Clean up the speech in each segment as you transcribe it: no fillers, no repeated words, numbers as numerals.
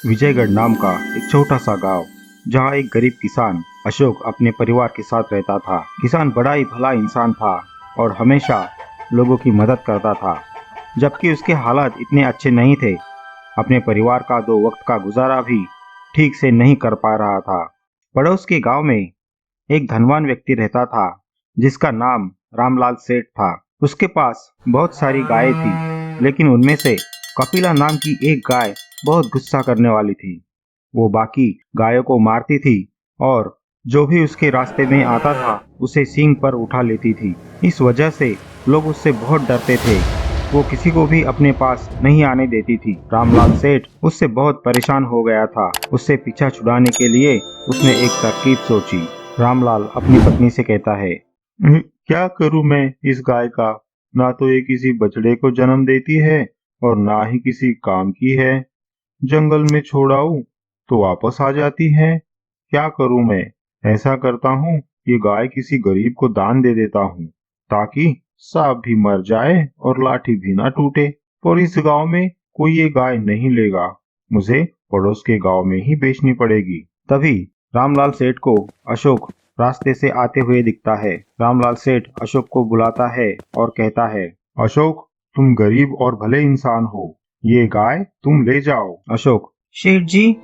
विजयगढ़ नाम का एक छोटा सा गांव, जहां एक गरीब किसान अशोक अपने परिवार के साथ रहता था। किसान बड़ा ही भला इंसान था और हमेशा लोगों की मदद करता था। जबकि उसके हालात इतने अच्छे नहीं थे, अपने परिवार का दो वक्त का गुजारा भी ठीक से नहीं कर पा रहा था। पड़ोस के गांव में एक धनवान व्यक्ति रहता था, जिसका नाम रामलाल सेठ था। उसके पास बहुत सारी गायें थी, लेकिन उनमें से कपिला नाम की एक गाय बहुत गुस्सा करने वाली थी। वो बाकी गायों को मारती थी और जो भी उसके रास्ते में आता था उसे सींग पर उठा लेती थी। इस वजह से लोग उससे बहुत डरते थे। वो किसी को भी अपने पास नहीं आने देती थी। रामलाल सेठ उससे बहुत परेशान हो गया था। उससे पीछा छुड़ाने के लिए उसने एक तरकीब सोची। रामलाल अपनी पत्नी से कहता है, क्या करूं मैं इस गाय का? ना तो ये किसी बछड़े को जन्म देती है और ना ही किसी काम की है। जंगल में छोड़ाऊं तो वापस आ जाती है। क्या करूं मैं? ऐसा करता हूँ, ये गाय किसी गरीब को दान दे देता हूँ, ताकि सांप भी मर जाए और लाठी भी ना टूटे। और इस गांव में कोई ये गाय नहीं लेगा, मुझे पड़ोस के गांव में ही बेचनी पड़ेगी। तभी रामलाल सेठ को अशोक रास्ते से आते हुए दिखता है। रामलाल सेठ अशोक को बुलाता है और कहता है, अशोक, तुम गरीब और भले इंसान हो, ये गाय तुम ले जाओ। अशोक, शेठ जी,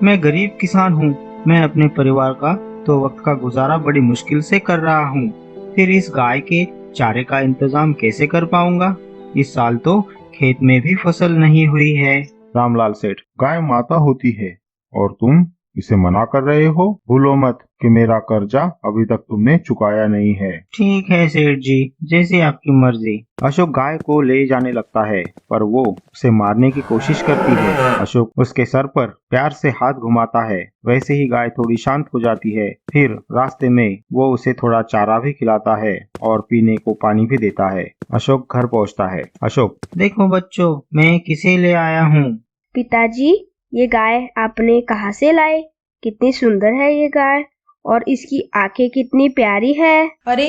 मैं गरीब किसान हूँ। मैं अपने परिवार का तो वक्त का गुजारा बड़ी मुश्किल से कर रहा हूँ। फिर इस गाय के चारे का इंतजाम कैसे कर पाऊंगा? इस साल तो खेत में भी फसल नहीं हुई है। रामलाल सेठ, गाय माता होती है और तुम इसे मना कर रहे हो। भूलो मत कि मेरा कर्जा अभी तक तुमने चुकाया नहीं है। ठीक है सेठ जी, जैसे आपकी मर्जी। अशोक गाय को ले जाने लगता है, पर वो उसे मारने की कोशिश करती है। अशोक उसके सर पर प्यार से हाथ घुमाता है। वैसे ही गाय थोड़ी शांत हो जाती है। फिर रास्ते में वो उसे थोड़ा चारा भी खिलाता है और पीने को पानी भी देता है। अशोक घर पहुंचता है। अशोक, देखो बच्चों, मैं किसे ले आया हूँ। पिताजी, ये गाय आपने कहाँ से लाए? कितनी सुंदर है ये गाय, और इसकी आंखें कितनी प्यारी है। अरे,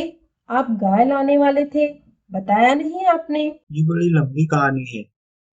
आप गाय लाने वाले थे, बताया नहीं आपने? ये बड़ी लंबी कहानी है,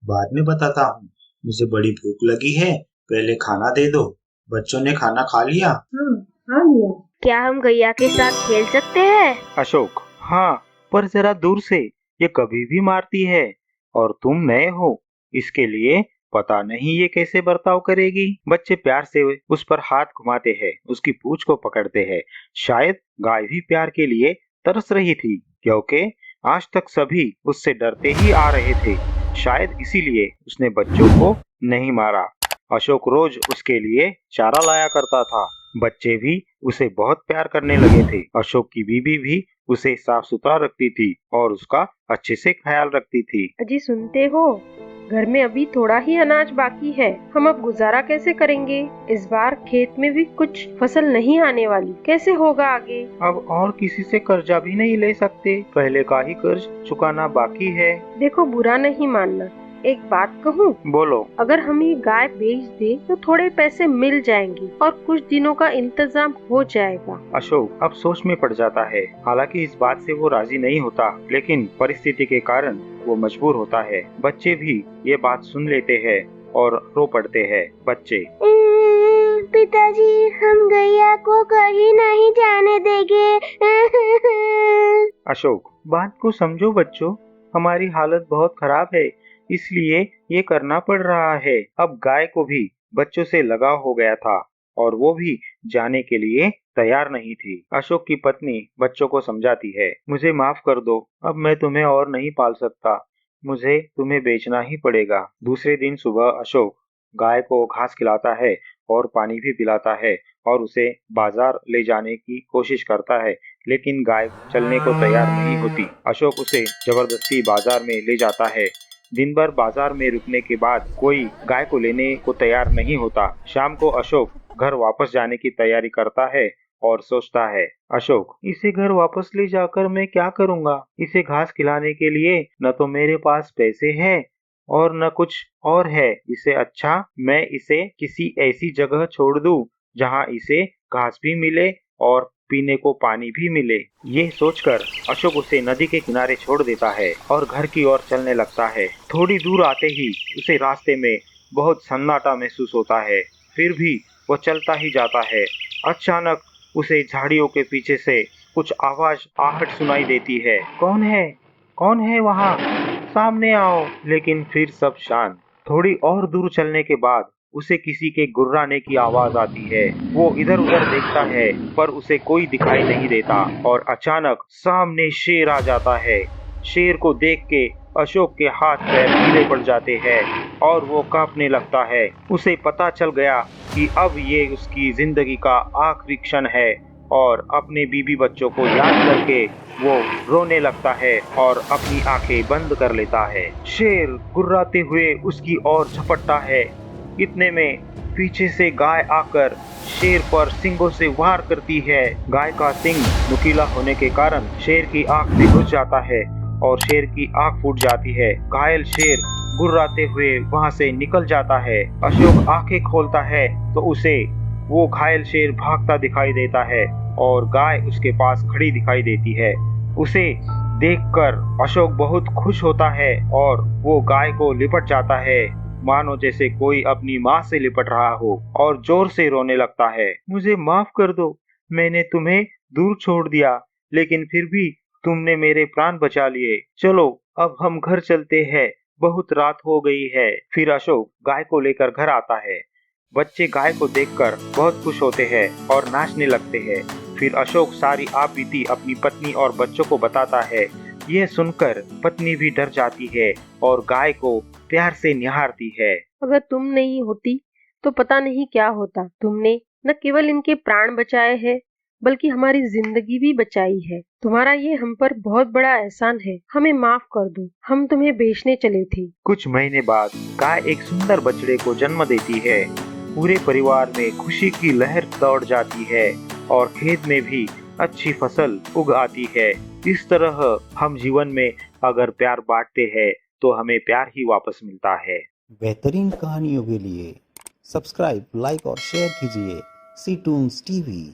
बाद में बताता हूँ। मुझे बड़ी भूख लगी है, पहले खाना दे दो। बच्चों ने खाना खा लिया? हाँ, खा लिया। क्या हम गैया के साथ खेल सकते हैं? अशोक, हाँ, पर जरा दूर से। ये कभी भी मारती है और तुम नए हो, इसके लिए पता नहीं ये कैसे बर्ताव करेगी। बच्चे प्यार से उस पर हाथ घुमाते हैं, उसकी पूंछ को पकड़ते हैं। शायद गाय भी प्यार के लिए तरस रही थी, क्योंकि आज तक सभी उससे डरते ही आ रहे थे। शायद इसीलिए उसने बच्चों को नहीं मारा। अशोक रोज उसके लिए चारा लाया करता था। बच्चे भी उसे बहुत प्यार करने लगे थे। अशोक की बीवी भी उसे साफ सुथरा रखती थी और उसका अच्छे से ख्याल रखती थी। अजी सुनते हो, घर में अभी थोड़ा ही अनाज बाकी है। हम अब गुजारा कैसे करेंगे? इस बार खेत में भी कुछ फसल नहीं आने वाली, कैसे होगा आगे? अब और किसी से कर्जा भी नहीं ले सकते, पहले का ही कर्ज चुकाना बाकी है। देखो, बुरा नहीं मानना, एक बात कहूँ? बोलो। अगर हम ये गाय बेच दे तो थोड़े पैसे मिल जाएंगे और कुछ दिनों का इंतजाम हो जाएगा। अशोक अब सोच में पड़ जाता है। हालांकि इस बात से वो राजी नहीं होता, लेकिन परिस्थिति के कारण वो मजबूर होता है। बच्चे भी ये बात सुन लेते हैं और रो पड़ते हैं। बच्चे, पिताजी, हम गैया को कहीं नहीं जाने देंगे। अशोक, बात को समझो बच्चों, हमारी हालत बहुत खराब है, इसलिए ये करना पड़ रहा है। अब गाय को भी बच्चों से लगाव हो गया था और वो भी जाने के लिए तैयार नहीं थी। अशोक की पत्नी बच्चों को समझाती है, मुझे माफ कर दो, अब मैं तुम्हें और नहीं पाल सकता, मुझे तुम्हें बेचना ही पड़ेगा। दूसरे दिन सुबह अशोक गाय को घास खिलाता है और पानी भी पिलाता है और उसे बाजार ले जाने की कोशिश करता है, लेकिन गाय चलने को तैयार नहीं होती। अशोक उसे जबरदस्ती बाजार में ले जाता है। दिन भर बाजार में रुकने के बाद कोई गाय को लेने को तैयार नहीं होता। शाम को अशोक घर वापस जाने की तैयारी करता है और सोचता है, अशोक, इसे घर वापस ले जाकर मैं क्या करूंगा? इसे घास खिलाने के लिए न तो मेरे पास पैसे हैं और न कुछ और है। इससे अच्छा मैं इसे किसी ऐसी जगह छोड़ दूं जहां इसे घास भी मिले और पीने को पानी भी मिले। ये सोचकर अशोक उसे नदी के किनारे छोड़ देता है और घर की ओर चलने लगता है। थोड़ी दूर आते ही उसे रास्ते में बहुत सन्नाटा महसूस होता है, फिर भी वो चलता ही जाता है। अचानक उसे झाड़ियों के पीछे से कुछ आवाज आहट सुनाई देती है। कौन है? कौन है वहाँ? सामने आओ। लेकिन फिर सब शांत। थोड़ी और दूर चलने के बाद उसे किसी के गुर्राने की आवाज आती है। वो इधर उधर देखता है पर उसे कोई दिखाई नहीं देता और अचानक सामने शेर आ जाता है। शेर को देख के अशोक के हाथ पैर ढीले पड़ जाते हैं और वो कांपने लगता है। उसे पता चल गया कि अब ये उसकी जिंदगी का आखिरी क्षण है और अपने बीबी बच्चों को याद करके वो रोने लगता है और अपनी आंखें बंद कर लेता है। शेर गुर्राते हुए उसकी ओर झपटता है। इतने में पीछे से गाय आकर शेर पर सींगों से वार करती है। गाय का सींग नुकीला होने के कारण शेर की आंख में घुस जाता है और शेर की आंख फूट जाती है। घायल शेर गुर्राते हुए वहां से निकल जाता है। अशोक आंखें खोलता है तो उसे वो घायल शेर भागता दिखाई देता है और गाय उसके पास खड़ी दिखाई देती है। उसे देखकर अशोक बहुत खुश होता है और वो गाय को लिपट जाता है, मानो जैसे कोई अपनी माँ से लिपट रहा हो, और जोर से रोने लगता है। मुझे माफ कर दो, मैंने तुम्हें दूर छोड़ दिया, लेकिन फिर भी तुमने मेरे प्राण बचा लिए। चलो अब हम घर चलते हैं, बहुत रात हो गई है। फिर अशोक गाय को लेकर घर आता है। बच्चे गाय को देखकर बहुत खुश होते हैं और नाचने लगते हैं। फिर अशोक सारी आपबीती अपनी पत्नी और बच्चों को बताता है। यह सुनकर पत्नी भी डर जाती है और गाय को प्यार से निहारती है। अगर तुम नहीं होती तो पता नहीं क्या होता। तुमने न केवल इनके प्राण बचाए हैं बल्कि हमारी जिंदगी भी बचाई है। तुम्हारा ये हम पर बहुत बड़ा एहसान है। हमें माफ कर दो, हम तुम्हें बेचने चले थे। कुछ महीने बाद गाय एक सुंदर बछड़े को जन्म देती है। पूरे परिवार में खुशी की लहर दौड़ जाती है और खेत में भी अच्छी फसल उग आती है। इस तरह हम जीवन में अगर प्यार बांटते हैं तो हमें प्यार ही वापस मिलता है। बेहतरीन कहानियों के लिए सब्सक्राइब, लाइक और शेयर कीजिए सी टून्स टीवी।